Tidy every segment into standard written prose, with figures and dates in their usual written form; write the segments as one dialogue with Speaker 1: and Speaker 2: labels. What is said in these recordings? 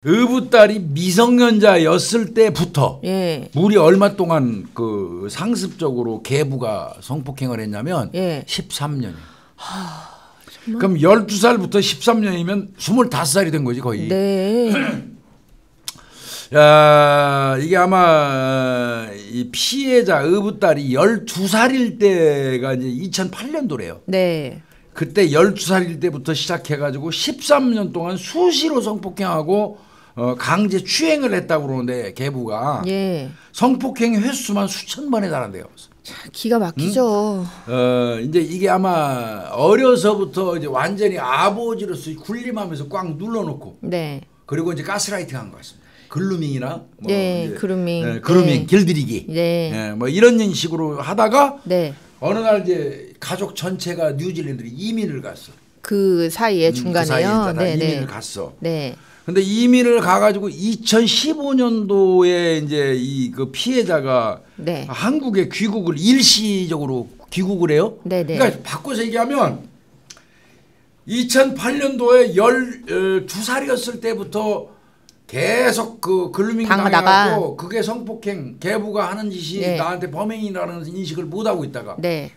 Speaker 1: 의붓딸이 미성년자였을 때부터
Speaker 2: 예.
Speaker 1: 무려 얼마 동안 그 상습적으로 계부가 성폭행을 했냐면
Speaker 2: 예.
Speaker 1: 13년이에요. 그럼 12살부터 13년이면 25살이 된 거지 거의.
Speaker 2: 네.
Speaker 1: 야, 이게 아마 이 피해자 의붓딸이 12살일 때가 이제 2008년도래요.
Speaker 2: 네.
Speaker 1: 그때 12살일 때부터 시작해가지고 13년 동안 수시로 성폭행하고 강제 추행을 했다고 그러는데 계부가
Speaker 2: 예.
Speaker 1: 성폭행 횟수만 수천 번에 달한대요.
Speaker 2: 기가 막히죠.
Speaker 1: 이제 이게 아마 어려서부터 이제 완전히 아버지로서 군림하면서 꽉 눌러놓고
Speaker 2: 네.
Speaker 1: 그리고 이제 가스라이팅한 것 같습니다. 글루밍이나 뭐
Speaker 2: 네,
Speaker 1: 이제
Speaker 2: 그루밍.
Speaker 1: 그루밍,
Speaker 2: 네.
Speaker 1: 길들이기,
Speaker 2: 네.
Speaker 1: 예, 뭐 이런 식으로 하다가
Speaker 2: 네.
Speaker 1: 어느 날 이제 가족 전체가 뉴질랜드로 이민을 갔어.
Speaker 2: 그 사이에
Speaker 1: 그
Speaker 2: 중간에요.
Speaker 1: 사이에 있다가
Speaker 2: 네,
Speaker 1: 이민을
Speaker 2: 네.
Speaker 1: 갔어.
Speaker 2: 네.
Speaker 1: 근데 이민을 가가지고 2015년도에 이제 이 그 피해자가
Speaker 2: 네.
Speaker 1: 한국에 귀국을 일시적으로 귀국을 해요.
Speaker 2: 네, 네.
Speaker 1: 그러니까 바꿔서 얘기하면 2008년도에 12살이었을 때부터 계속 그 글루밍
Speaker 2: 당하다가.
Speaker 1: 당해갖고 그게 성폭행 계부가 하는 짓이
Speaker 2: 네.
Speaker 1: 나한테 범행이라는 인식을 못하고 있다가
Speaker 2: 네.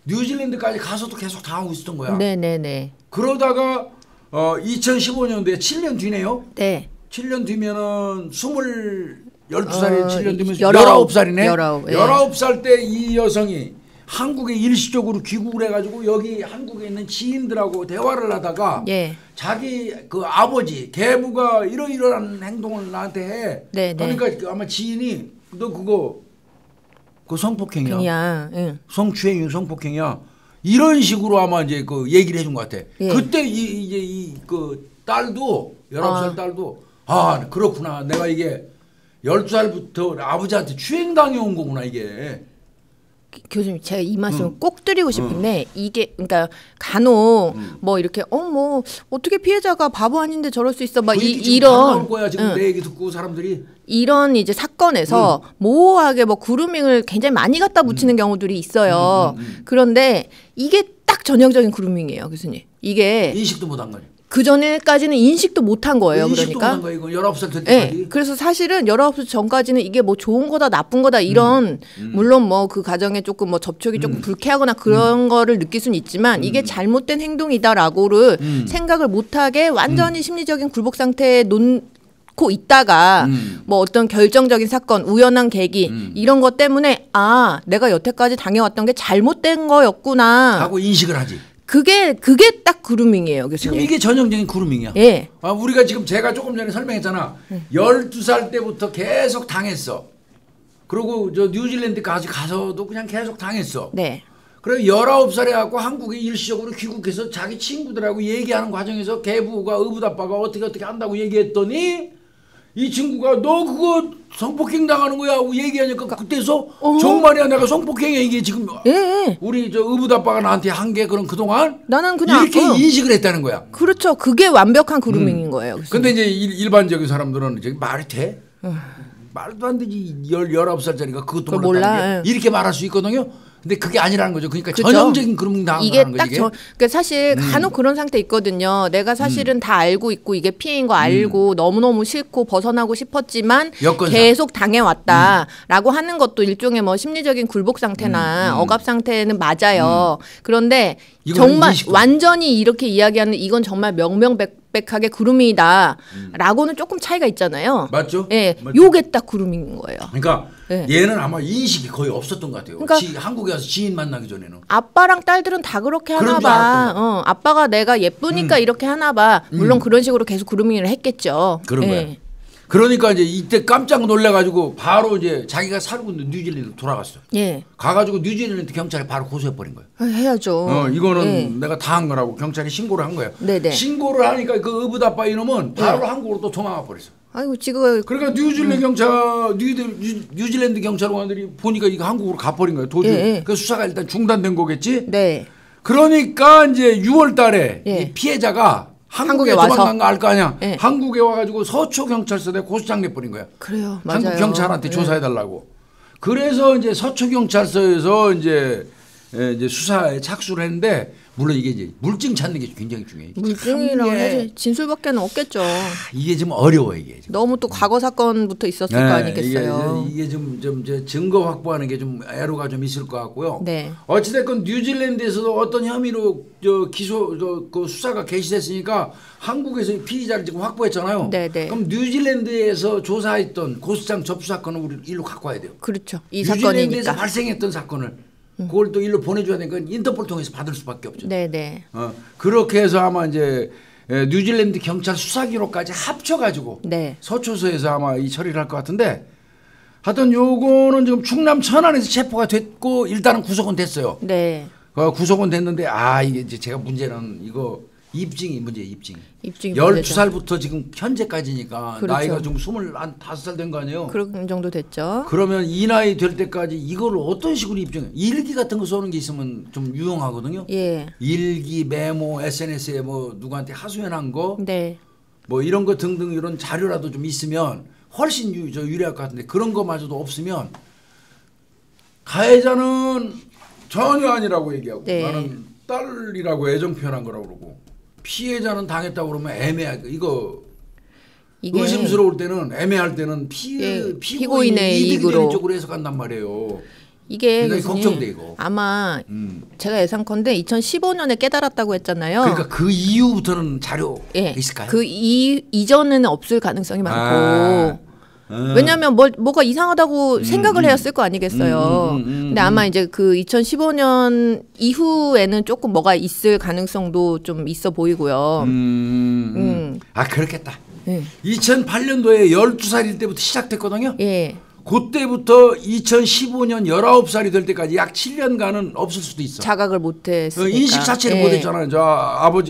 Speaker 1: 뉴질랜드까지 가서도 계서 당하고 있었던 거야.
Speaker 2: 네, 네, 네.
Speaker 1: 그러다가 2015년도에 7년 뒤네요.
Speaker 2: 네.
Speaker 1: 7년 뒤면은 12살이 7년 뒤면
Speaker 2: 19
Speaker 1: 19살이네.
Speaker 2: 19, 예.
Speaker 1: 19살 때 이 여성이 한국에 일시적으로 귀국을 해가지고 여기 한국에 있는 지인들하고 대화를 하다가
Speaker 2: 예.
Speaker 1: 자기 그 아버지 계부가 이러이러한 행동을 나한테 해.
Speaker 2: 네, 네.
Speaker 1: 그러니까 그 아마 지인이 너 그거 그 성폭행이야.
Speaker 2: 그냥 응.
Speaker 1: 성추행이 성폭행이야. 이런 식으로 아마 이제 그 얘기를 해준 것 같아.
Speaker 2: 예.
Speaker 1: 그때 이제 이 그 딸도 19살 딸도 그렇구나. 내가 이게 12살부터 아버지한테 추행당해온 거구나 이게.
Speaker 2: 교수님 제가 이 말씀을 꼭 드리고 싶은데 이게 그러니까 간혹 뭐 이렇게 뭐 어떻게 피해자가 바보 아닌데 저럴 수 있어 막 이런
Speaker 1: 거야 지금 내 얘기 듣고 사람들이
Speaker 2: 이런 이제 사건에서 모호하게 뭐 그루밍을 굉장히 많이 갖다 붙이는 경우들이 있어요. 그런데 이게 딱 전형적인 그루밍이에요, 교수님. 이게
Speaker 1: 인식도 못한 거죠.
Speaker 2: 그 전에까지는 인식도 못한 거예요.
Speaker 1: 인식도
Speaker 2: 그러니까.
Speaker 1: 못한 거야 이거 19살 될 때까지.
Speaker 2: 네, 그래서 사실은 19살 전까지는 이게 뭐 좋은 거다 나쁜 거다 이런 물론 뭐 그 가정에 조금 뭐 접촉이 조금 불쾌하거나 그런 거를 느낄 수는 있지만 이게 잘못된 행동이다라고를 생각을 못하게 완전히 심리적인 굴복 상태에 놓고 있다가 뭐 어떤 결정적인 사건, 우연한 계기 이런 것 때문에 내가 여태까지 당해왔던 게 잘못된 거였구나
Speaker 1: 하고 인식을 하지.
Speaker 2: 그게 딱 그루밍이에요, 교수님.
Speaker 1: 지금 이게 전형적인 그루밍이야.
Speaker 2: 예.
Speaker 1: 우리가 지금 제가 조금 전에 설명했잖아. 12살 때부터 계속 당했어. 그리고 저 뉴질랜드 가서도 그냥 계속 당했어.
Speaker 2: 네.
Speaker 1: 그리고 19살에 갖고 한국에 일시적으로 귀국해서 자기 친구들하고 얘기하는 과정에서 계부가 의붓아빠가 어떻게 한다고 얘기했더니 이 친구가 너 그거 성폭행 당하는 거야 하고 얘기하니까 그때서 정말이야 내가 성폭행이야 이게 지금
Speaker 2: 예.
Speaker 1: 우리 저 의붓아빠가 나한테 한 게 그동안
Speaker 2: 나는 그냥
Speaker 1: 이렇게 인식을 했다는 거야.
Speaker 2: 그렇죠. 그게 완벽한 그루밍인 거예요. 교수님.
Speaker 1: 근데 이제 일반적인 사람들은 이제 말이 돼? 말도 안 되지. 19살짜리가 그것도
Speaker 2: 그걸
Speaker 1: 몰랐다는
Speaker 2: 몰라.
Speaker 1: 게 이렇게 말할 수 있거든요. 근데 그게 아니라는 거죠. 그러니까
Speaker 2: 그쵸?
Speaker 1: 전형적인 그루밍
Speaker 2: 이게
Speaker 1: 당하는
Speaker 2: 딱
Speaker 1: 거지.
Speaker 2: 그러니까 사실 간혹 그런 상태 있거든요. 내가 사실은 다 알고 있고 이게 피해인 거 알고 너무너무 싫고 벗어나고 싶었지만
Speaker 1: 여건상.
Speaker 2: 계속 당해왔다라고 하는 것도 일종의 뭐 심리적인 굴복 상태나 억압 상태는 맞아요. 그런데
Speaker 1: 이거는
Speaker 2: 정말
Speaker 1: 인식도.
Speaker 2: 완전히 이렇게 이야기하는 이건 정말 명명백백하게 그루밍이다라고는 조금 차이가 있잖아요.
Speaker 1: 맞죠?
Speaker 2: 예,
Speaker 1: 맞죠?
Speaker 2: 요게 딱 그루밍인 거예요.
Speaker 1: 그러니까
Speaker 2: 네.
Speaker 1: 얘는 아마 인식이 거의 없었던 것 같아요.
Speaker 2: 그러니까
Speaker 1: 한국에 와서 지인 만나기 전에는.
Speaker 2: 아빠랑 딸들은 다 그렇게 하나
Speaker 1: 그런 줄
Speaker 2: 봐.
Speaker 1: 알았던
Speaker 2: 아빠가 내가 예쁘니까 이렇게 하나 봐. 물론 그런 식으로 계속 그루밍을 했겠죠.
Speaker 1: 그런
Speaker 2: 예.
Speaker 1: 거야. 그러니까 이제 이때 깜짝 놀래가지고 바로 이제 자기가 살고 있는 뉴질랜드 돌아갔어.
Speaker 2: 예.
Speaker 1: 가가지고 뉴질랜드 경찰에 바로 고소해버린 거예요.
Speaker 2: 해야죠.
Speaker 1: 이거는
Speaker 2: 예.
Speaker 1: 내가 당한 거라고 경찰에 신고를 한 거예요.
Speaker 2: 네네.
Speaker 1: 신고를 하니까 그 의붓아빠 이놈은 바로 한국으로 또 도망가 버렸어.
Speaker 2: 아이고 지금
Speaker 1: 그러니까 뉴질랜드 경찰관들이 보니까 이거 한국으로 가버린 거예요. 도저히.
Speaker 2: 예.
Speaker 1: 그 수사가 일단 중단된 거겠지.
Speaker 2: 네.
Speaker 1: 그러니까 이제 6월달에
Speaker 2: 예.
Speaker 1: 이 피해자가 한국에
Speaker 2: 한국에 와서.
Speaker 1: 도망간 거 알 거 아니야.
Speaker 2: 예.
Speaker 1: 한국에 와가지고 서초 경찰서에 고소장 내버린 거야.
Speaker 2: 그래요. 맞아요.
Speaker 1: 한국 경찰한테
Speaker 2: 예.
Speaker 1: 조사해달라고. 그래서 이제 서초 경찰서에서 이제 수사에 착수를 했는데 물론 이게 이제 물증 찾는 게 굉장히 중요해요.
Speaker 2: 물증이랑 해야지 진술밖에는 없겠죠.
Speaker 1: 이게 좀 어려워 이게. 지금.
Speaker 2: 너무 또 과거 사건부터 있었을 거 아니겠어요.
Speaker 1: 이게 좀 증거 확보하는 게 좀 애로가 좀 있을 것 같고요.
Speaker 2: 네.
Speaker 1: 어찌됐건 뉴질랜드에서도 어떤 혐의로 그 수사가 개시됐으니까 한국에서 피의자를 지금 확보했잖아요.
Speaker 2: 네네.
Speaker 1: 그럼 뉴질랜드에서 조사했던 고소장 접수 사건을 우리 일로 갖고 와야 돼요.
Speaker 2: 그렇죠. 이
Speaker 1: 뉴질랜드에서
Speaker 2: 사건이니까.
Speaker 1: 발생했던 사건을 그걸 또 일로 보내줘야 되니까 인터폴 통해서 받을 수밖에 없죠.
Speaker 2: 네네.
Speaker 1: 그렇게 해서 아마 이제 뉴질랜드 경찰 수사 기록까지 합쳐가지고
Speaker 2: 네.
Speaker 1: 서초서에서 아마 이 처리를 할 것 같은데 하여튼 요거는 지금 충남 천안에서 체포가 됐고 일단은 구속은 됐어요.
Speaker 2: 네.
Speaker 1: 구속은 됐는데 이게 이제 제가 문제는 이거 입증이 문제예요. 입증이 12살부터 지금 현재까지니까
Speaker 2: 그렇죠.
Speaker 1: 나이가 좀 25살 된 거 아니에요.
Speaker 2: 그런 정도 됐죠.
Speaker 1: 그러면 이 나이 될 때까지 이거를 어떤 식으로 입증해? 일기 같은 거 써는 게 있으면 좀 유용하거든요.
Speaker 2: 예.
Speaker 1: 일기, 메모, SNS에 뭐 누구한테 하소연한 거,
Speaker 2: 네.
Speaker 1: 뭐 이런 거 등등 이런 자료라도 좀 있으면 훨씬 유리할 것 같은데 그런 거마저도 없으면 가해자는 전혀 아니라고 얘기하고
Speaker 2: 네.
Speaker 1: 나는 딸이라고 애정 표현한 거라고 그러고 피해자는 당했다고 그러면 애매하게 이거
Speaker 2: 이게
Speaker 1: 의심스러울 때는 애매할 때는 피고인의 이익으로 쪽으로 해석한단 말이에요.
Speaker 2: 이게
Speaker 1: 굉장히 걱정돼 이거.
Speaker 2: 아마 제가 예상컨대 2015년에 깨달았다고 했잖아요.
Speaker 1: 그러니까 그 이후부터는 자료 있을까요?
Speaker 2: 그 이전에는 없을 가능성이 많고. 왜냐하면 뭐가 이상하다고 생각을 해야 쓸 거 아니겠어요. 근데 아마 이제 그 2015년 이후에는 조금 뭐가 있을 가능성도 좀 있어 보이고요.
Speaker 1: 그렇겠다.
Speaker 2: 네.
Speaker 1: 2008년도에 12살일 때부터 시작됐거든요.
Speaker 2: 예.
Speaker 1: 그때부터 2015년 19살이 될 때까지 약 7년간은 없을 수도 있어.
Speaker 2: 자각을 못했으니까.
Speaker 1: 인식 자체를 못했잖아요. 저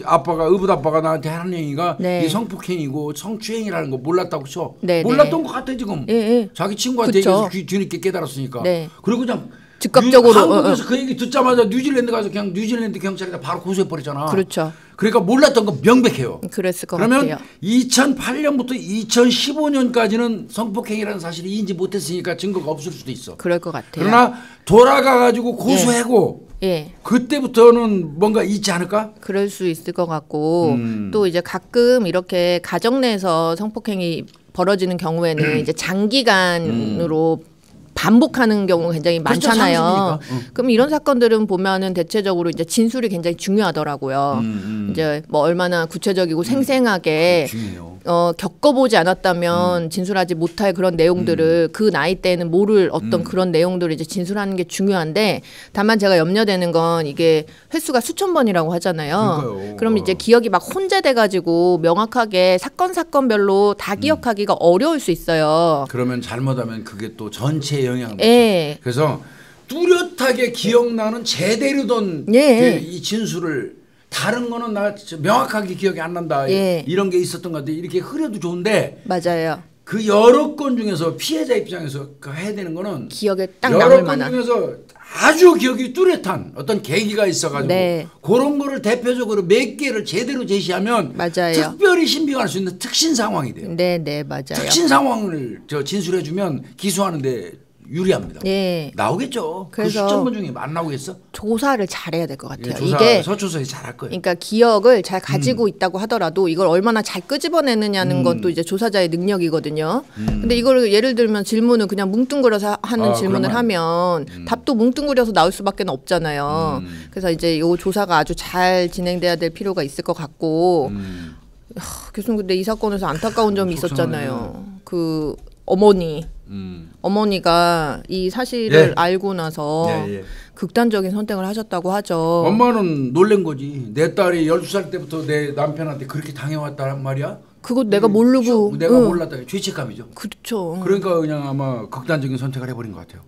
Speaker 1: 아빠가 의붓아빠가 나한테 하는 행위가
Speaker 2: 네.
Speaker 1: 이 성폭행이고 성추행이라는 거 몰랐다고 쳐.
Speaker 2: 네,
Speaker 1: 몰랐던 것 같아 지금. 자기 친구한테
Speaker 2: 그쵸.
Speaker 1: 얘기해서 뒤늦게 깨달았으니까.
Speaker 2: 네.
Speaker 1: 그리고 그냥
Speaker 2: 즉각적으로
Speaker 1: 한국에서 그 얘기 듣자마자 뉴질랜드 가서 그냥 뉴질랜드 경찰에다 바로 고소해 버렸잖아.
Speaker 2: 그렇죠.
Speaker 1: 그러니까 몰랐던 건 명백해요.
Speaker 2: 그랬을 것
Speaker 1: 그러면
Speaker 2: 같아요.
Speaker 1: 2008년부터 2015년까지는 성폭행이라는 사실을 인지 못했으니까 증거가 없을 수도 있어.
Speaker 2: 그럴 것 같아요.
Speaker 1: 그러나 돌아가가지고 고소하고
Speaker 2: 예.
Speaker 1: 그때부터는 뭔가 있지 않을까?
Speaker 2: 그럴 수 있을 것 같고 또 이제 가끔 이렇게 가정 내에서 성폭행이 벌어지는 경우에는 이제 장기간으로 반복하는 경우가 굉장히 많잖아요. 그럼 이런 사건들은 보면은 대체적으로 이제 진술이 굉장히 중요하더라고요. 이제 뭐 얼마나 구체적이고 생생하게 겪어보지 않았다면 진술하지 못할 그런 내용들을 그 나이 때는 모를 어떤 그런 내용들을 이제 진술하는 게 중요한데 다만 제가 염려되는 건 이게 횟수가 수천 번이라고 하잖아요.
Speaker 1: 그러니까요.
Speaker 2: 그럼 이제 기억이 막 혼재돼가지고 명확하게 사건별로 다 기억하기가 어려울 수 있어요.
Speaker 1: 그러면 잘못하면 그게 또 전체에 영향을 미쳐.
Speaker 2: 예.
Speaker 1: 그래서 뚜렷하게 기억나는 제대로 된 이 진술을 다른 거는 나 명확하게 기억이 안 난다. 이런 게 있었던 것 같아. 이렇게 흐려도 좋은데
Speaker 2: 맞아요.
Speaker 1: 그 여러 건 중에서 피해자 입장에서 해야 되는 거는
Speaker 2: 기억에 딱
Speaker 1: 여러
Speaker 2: 남을
Speaker 1: 건
Speaker 2: 만한.
Speaker 1: 중에서 아주 기억이 뚜렷한 어떤 계기가 있어가지고 그런 거를 대표적으로 몇 개를 제대로 제시하면
Speaker 2: 맞아요.
Speaker 1: 특별히 신빙할 수 있는 특신 상황이 돼요.
Speaker 2: 네, 맞아요.
Speaker 1: 특신 상황을 진술해주면 기소하는데 유리합니다.
Speaker 2: 예.
Speaker 1: 나오겠죠.
Speaker 2: 그래서
Speaker 1: 그 수천 번 중에 안 나오겠어?
Speaker 2: 조사를 잘해야 될 것 같아요.
Speaker 1: 조사,
Speaker 2: 이게
Speaker 1: 서초서에 잘할 거예요.
Speaker 2: 그러니까 기억을 잘 가지고 있다고 하더라도 이걸 얼마나 잘 끄집어내느냐는 건 또 이제 조사자의 능력이거든요. 근데 이걸 예를 들면 질문을 그냥 뭉뚱그려서 하는 질문을 하면 답도 뭉뚱그려서 나올 수밖에 없잖아요. 그래서 이제 이 조사가 아주 잘 진행돼야 될 필요가 있을 것 같고 교수님 근데 이 사건에서 안타까운 점이 있었잖아요. 그 어머니가 이 사실을 알고 나서 극단적인 선택을 하셨다고 하죠.
Speaker 1: 엄마는 놀란 거지. 내 딸이 12살 때부터 내 남편한테 그렇게 당해왔단 말이야.
Speaker 2: 그거 내가 모르고
Speaker 1: 내가 몰랐다. 죄책감이죠.
Speaker 2: 그렇죠.
Speaker 1: 그러니까 그냥 아마 극단적인 선택을 해버린 것 같아요.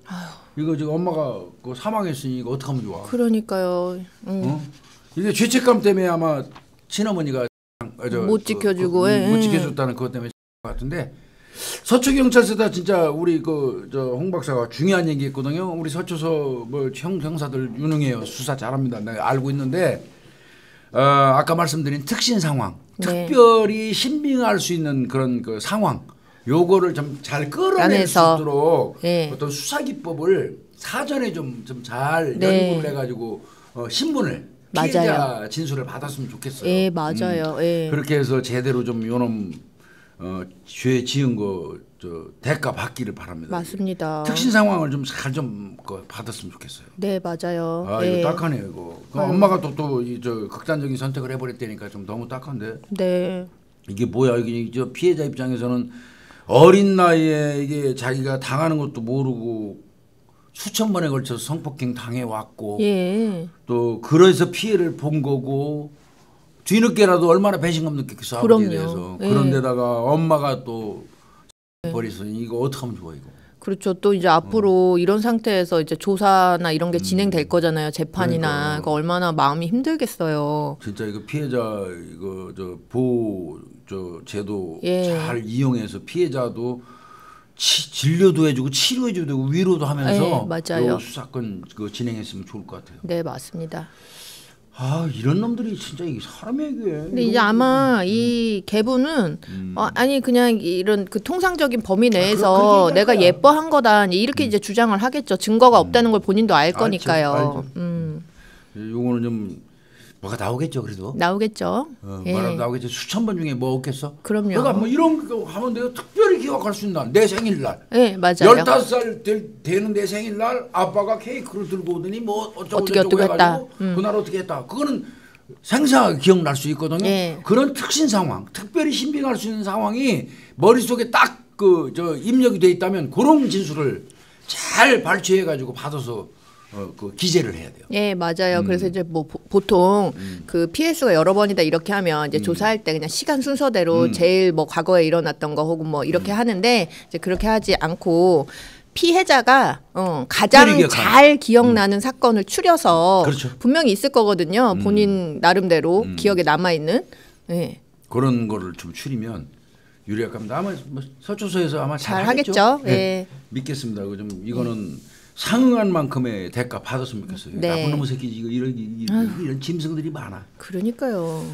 Speaker 1: 이거 지금 엄마가 그 사망했으니 이거 어떡하면 좋아.
Speaker 2: 그러니까요.
Speaker 1: 이게 죄책감 때문에 아마 친어머니가
Speaker 2: 못 지켜주고
Speaker 1: 못 지켜줬다는 그것 때문에 같은데 서초경찰서다 진짜 우리 홍 박사가 중요한 얘기했거든요. 우리 서초서 뭐 형사들 유능해요. 수사 잘합니다. 내가 알고 있는데 아까 말씀드린 특신 상황, 특별히 신빙할 수 있는 그런 그 상황, 요거를 좀 잘 끌어낼 수 있도록 어떤 수사 기법을 사전에 좀 잘 연구를 해가지고 신문을 피해자 진술을 받았으면 좋겠어요.
Speaker 2: 예, 맞아요. 예.
Speaker 1: 그렇게 해서 제대로 좀 요놈 죄 지은 거 대가 받기를 바랍니다.
Speaker 2: 맞습니다.
Speaker 1: 특신 상황을 좀 잘 좀 받았으면 좋겠어요.
Speaker 2: 네, 맞아요.
Speaker 1: 아,
Speaker 2: 예.
Speaker 1: 이거 딱하네요, 이거. 엄마가 또 극단적인 선택을 해버렸다니까 좀 너무 딱한데.
Speaker 2: 네.
Speaker 1: 이게 뭐야? 이게 저 피해자 입장에서는 어린 나이에 이게 자기가 당하는 것도 모르고 수천 번에 걸쳐서 성폭행 당해 왔고,
Speaker 2: 예.
Speaker 1: 또 그래서 피해를 본 거고, 뒤늦게라도 얼마나 배신감 느꼈겠어 아버지에 대해서.
Speaker 2: 예.
Speaker 1: 그런데다가 엄마가 또 버리서니 이거 어떻게 하면 좋아 이거.
Speaker 2: 그렇죠. 또 이제 앞으로 이런 상태에서 이제 조사나 이런 게 진행될 거잖아요. 재판이나.
Speaker 1: 그러니까.
Speaker 2: 그러니까 얼마나 마음이 힘들겠어요.
Speaker 1: 진짜 이거 피해자 이거 보호 제도
Speaker 2: 예.
Speaker 1: 잘 이용해서 피해자도 진료도 해주고 치료해줘도 되고 위로도 하면서
Speaker 2: 예, 맞아요.
Speaker 1: 요 수사건 진행했으면 좋을 것 같아요.
Speaker 2: 네, 맞습니다.
Speaker 1: 아 이런 놈들이 진짜 이게 사람에게.
Speaker 2: 근데 이제 아마 이 계부는 아니 그냥 이런 그 통상적인 범위 내에서
Speaker 1: 그렇게
Speaker 2: 내가
Speaker 1: 얘기할 거야.
Speaker 2: 예뻐한 거다 이렇게 이제 주장을 하겠죠. 증거가 없다는 걸 본인도 알
Speaker 1: 알죠,
Speaker 2: 거니까요.
Speaker 1: 알죠. 요거는 좀 뭐가 나오겠죠, 그래도.
Speaker 2: 나오겠죠. 예.
Speaker 1: 뭐라도 나오겠죠. 수천 번 중에 뭐 없겠어?
Speaker 2: 그럼요.
Speaker 1: 내가 뭐 이런 거 하면 내가 특별히 기억할 수 있나? 내 생일날.
Speaker 2: 네, 맞아요.
Speaker 1: 15살 되는 내 생일날 아빠가 케이크를 들고 오더니 뭐 어쩌고
Speaker 2: 어떻게
Speaker 1: 저쩌고
Speaker 2: 했다.
Speaker 1: 해가지고 그날 어떻게 했다. 그거는 생생하게 기억날 수 있거든요.
Speaker 2: 예.
Speaker 1: 그런 특신 상황, 특별히 신빙할 수 있는 상황이 머릿속에 딱 입력이 돼 있다면 그런 진술을 잘 발췌해가지고 받아서 기재를 해야 돼요.
Speaker 2: 예, 맞아요. 그래서 이제 뭐 보통 그 피해 수가 여러 번이다 이렇게 하면 이제 조사할 때 그냥 시간 순서대로 제일 뭐 과거에 일어났던 거 혹은 뭐 이렇게 하는데 이제 그렇게 하지 않고 피해자가 가장 잘 기억나는 사건을 추려서
Speaker 1: 그렇죠.
Speaker 2: 분명히 있을 거거든요. 본인 나름대로 기억에 남아 있는. 예.
Speaker 1: 그런 거를 좀 추리면 유리할겁니다. 아마 뭐 서초서에서 아마
Speaker 2: 잘
Speaker 1: 하겠죠.
Speaker 2: 하겠죠.
Speaker 1: 네.
Speaker 2: 예.
Speaker 1: 믿겠습니다. 좀 이거는 상응한 만큼의 대가 받았으면 좋겠어요.
Speaker 2: 네.
Speaker 1: 나쁜 놈의 새끼 이런 짐승들이 많아.
Speaker 2: 그러니까요.